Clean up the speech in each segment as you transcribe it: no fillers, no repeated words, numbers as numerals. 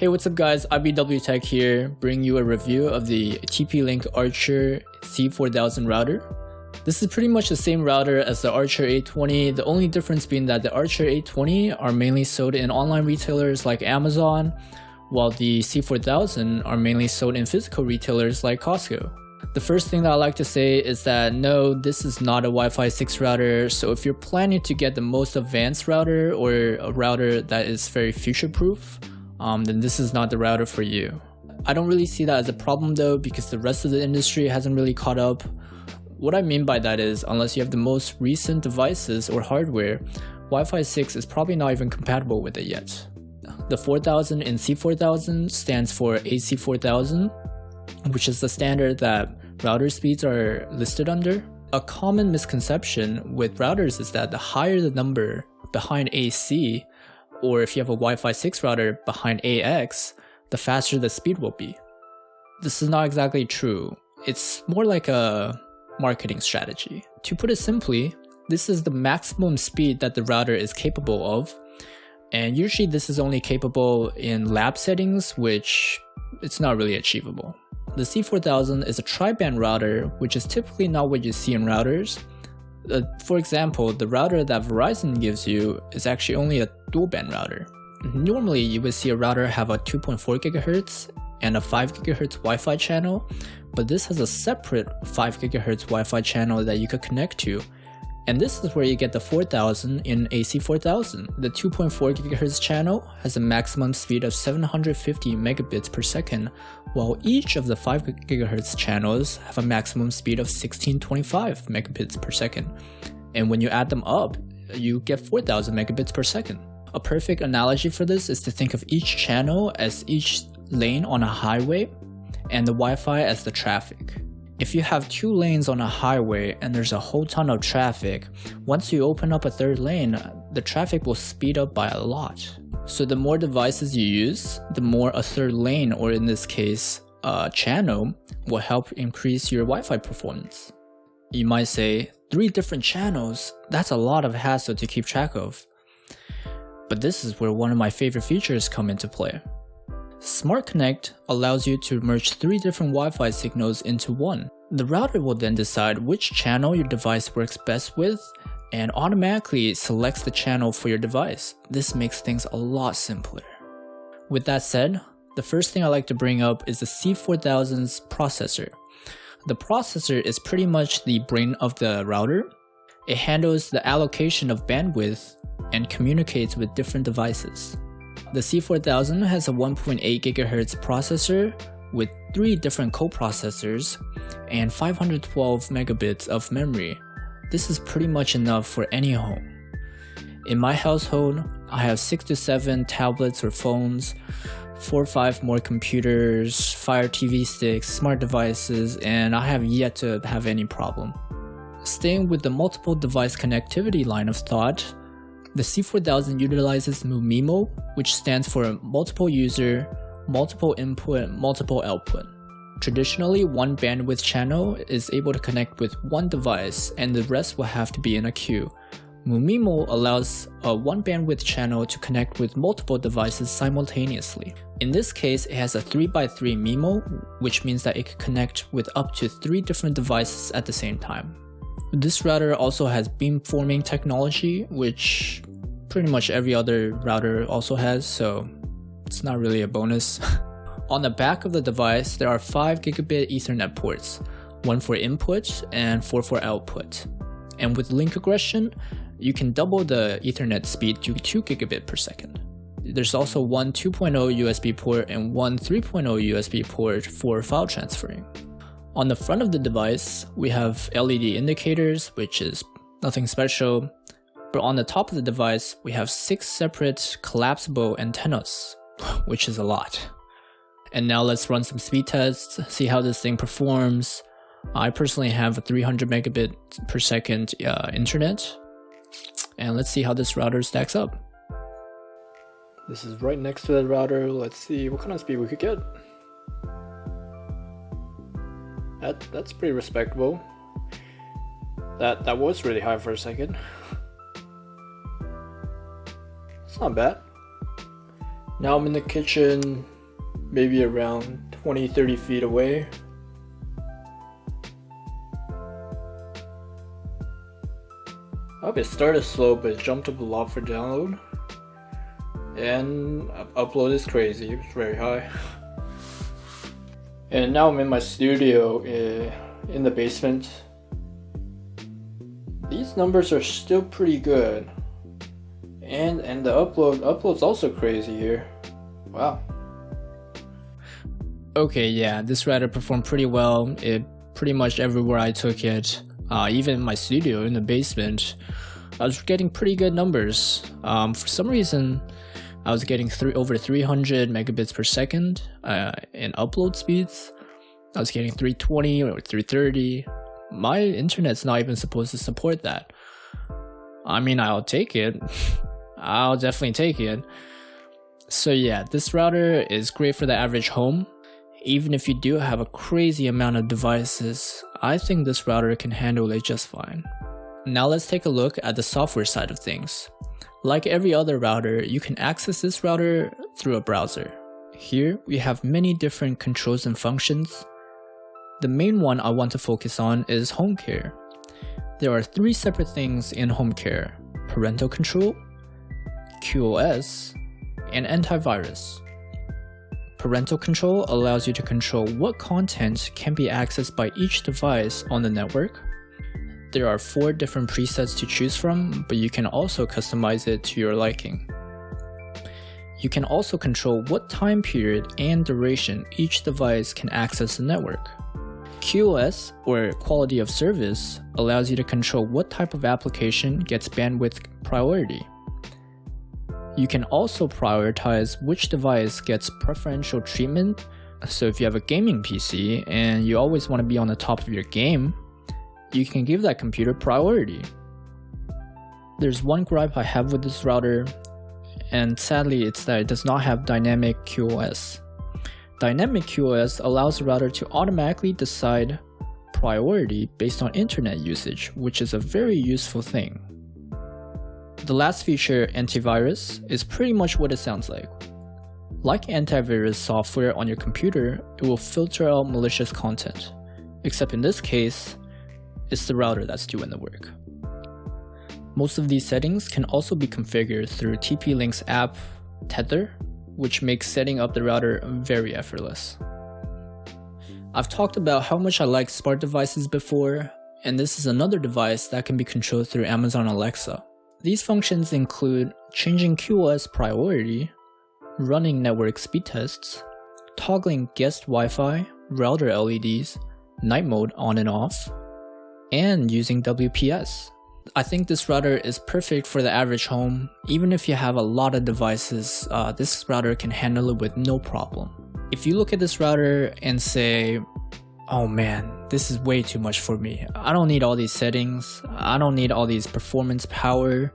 Hey, what's up guys, IBW Tech here, bringing you a review of the TP-Link Archer C4000 router. This is pretty much the same router as the Archer A20, the only difference being that the Archer A20 are mainly sold in online retailers like Amazon, while the C4000 are mainly sold in physical retailers like Costco. The first thing that I like to say is that no, this is not a Wi-Fi 6 router, so if you're planning to get the most advanced router or a router that is very future-proof, then this is not the router for you. I don't really see that as a problem though, because the rest of the industry hasn't really caught up. What I mean by that is, unless you have the most recent devices or hardware, Wi-Fi 6 is probably not even compatible with it yet. The 4000 in C4000 stands for AC4000, which is the standard that router speeds are listed under. A common misconception with routers is that the higher the number behind AC, or if you have a Wi-Fi 6 router behind AX, the faster the speed will be. This is not exactly true. It's more like a marketing strategy. To put it simply, this is the maximum speed that the router is capable of, and usually this is only capable in lab settings, which it's not really achievable. The C4000 is a tri-band router, which is typically not what you see in routers. For example, the router that Verizon gives you is actually only a dual band router. Normally, you would see a router have a 2.4 GHz and a 5 GHz Wi-Fi channel, but this has a separate 5 GHz Wi-Fi channel that you could connect to. And this is where you get the 4000 in AC4000. The 2.4 GHz channel has a maximum speed of 750 megabits per second, while each of the 5 GHz channels have a maximum speed of 1625 megabits per second. And when you add them up, you get 4000 megabits per second. A perfect analogy for this is to think of each channel as each lane on a highway, and the Wi-Fi as the traffic. If you have two lanes on a highway and there's a whole ton of traffic, once you open up a third lane, the traffic will speed up by a lot. So the more devices you use, the more a third lane, or in this case, a channel, will help increase your Wi-Fi performance. You might say, 3 different channels, that's a lot of hassle to keep track of. But this is where one of my favorite features come into play. Smart Connect allows you to merge 3 different Wi-Fi signals into one. The router will then decide which channel your device works best with and automatically selects the channel for your device. This makes things a lot simpler. With that said, the first thing I like to bring up is the C4000's processor. The processor is pretty much the brain of the router. It handles the allocation of bandwidth and communicates with different devices. The C4000 has a 1.8 GHz processor with 3 different co-processors and 512 megabits of memory. This is pretty much enough for any home. In my household, I have 6 to 7 tablets or phones, 4 or 5 more computers, Fire TV sticks, smart devices, and I have yet to have any problem. Staying with the multiple device connectivity line of thought, the C4000 utilizes MIMO, which stands for multiple user, multiple input, multiple output. Traditionally, one bandwidth channel is able to connect with one device and the rest will have to be in a queue. MIMO allows a one bandwidth channel to connect with multiple devices simultaneously. In this case, it has a 3x3 MIMO, which means that it can connect with up to 3 different devices at the same time. This router also has beamforming technology, which pretty much every other router also has, so it's not really a bonus. On the back of the device, there are 5 gigabit Ethernet ports, 1 for input and 4 for output. And with link aggression, you can double the Ethernet speed to 2 gigabit per second. There's also one 2.0 USB port and one 3.0 USB port for file transferring. On the front of the device, we have LED indicators, which is nothing special, but on the top of the device, we have 6 separate collapsible antennas, which is a lot. And now let's run some speed tests, see how this thing performs. I personally have a 300 megabit per second internet, and let's see how this router stacks up. This is right next to the router. Let's see what kind of speed we could get. That's pretty respectable. That was really high for a second. It's not bad. Now I'm in the kitchen maybe around 20-30 feet away. It started slow, but it jumped up a lot for download. And upload is crazy, it's very high. And now I'm in my studio in the basement. These numbers are still pretty good. And the upload's also crazy here. Wow. Okay, yeah, this router performed pretty well. It pretty much everywhere I took it, even in my studio in the basement, I was getting pretty good numbers. For some reason, I was getting over 300 megabits per second in upload speeds. I was getting 320 or 330. My internet's not even supposed to support that. I mean, I'll take it. I'll definitely take it. So yeah, this router is great for the average home. Even if you do have a crazy amount of devices, I think this router can handle it just fine. Now let's take a look at the software side of things. Like every other router, you can access this router through a browser. Here we have many different controls and functions. The main one I want to focus on is home care. There are 3 separate things in home care: parental control, QoS, and antivirus. Parental control allows you to control what content can be accessed by each device on the network. There are 4 different presets to choose from, but you can also customize it to your liking. You can also control what time period and duration each device can access the network. QoS, or quality of service, allows you to control what type of application gets bandwidth priority. You can also prioritize which device gets preferential treatment. So if you have a gaming PC and you always want to be on the top of your game, you can give that computer priority. There's one gripe I have with this router, and sadly it's that it does not have dynamic QoS. Dynamic QoS allows the router to automatically decide priority based on internet usage, which is a very useful thing. The last feature, antivirus, is pretty much what it sounds like. Like antivirus software on your computer, it will filter out malicious content. Except in this case, it's the router that's doing the work. Most of these settings can also be configured through TP-Link's app, Tether, which makes setting up the router very effortless. I've talked about how much I like smart devices before, and this is another device that can be controlled through Amazon Alexa. These functions include changing QoS priority, running network speed tests, toggling guest Wi-Fi, router LEDs, night mode on and off, and using WPS. I think this router is perfect for the average home. Even if you have a lot of devices, this router can handle it with no problem. If you look at this router and say, oh man, this is way too much for me. I don't need all these settings. I don't need all these performance power.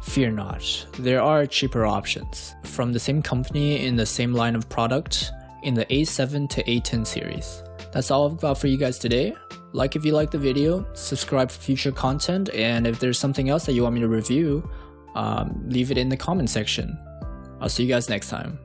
Fear not, there are cheaper options from the same company in the same line of product in the A7 to A10 series. That's all I've got for you guys today. Like if you liked the video, subscribe for future content, and if there's something else that you want me to review, leave it in the comment section. I'll see you guys next time.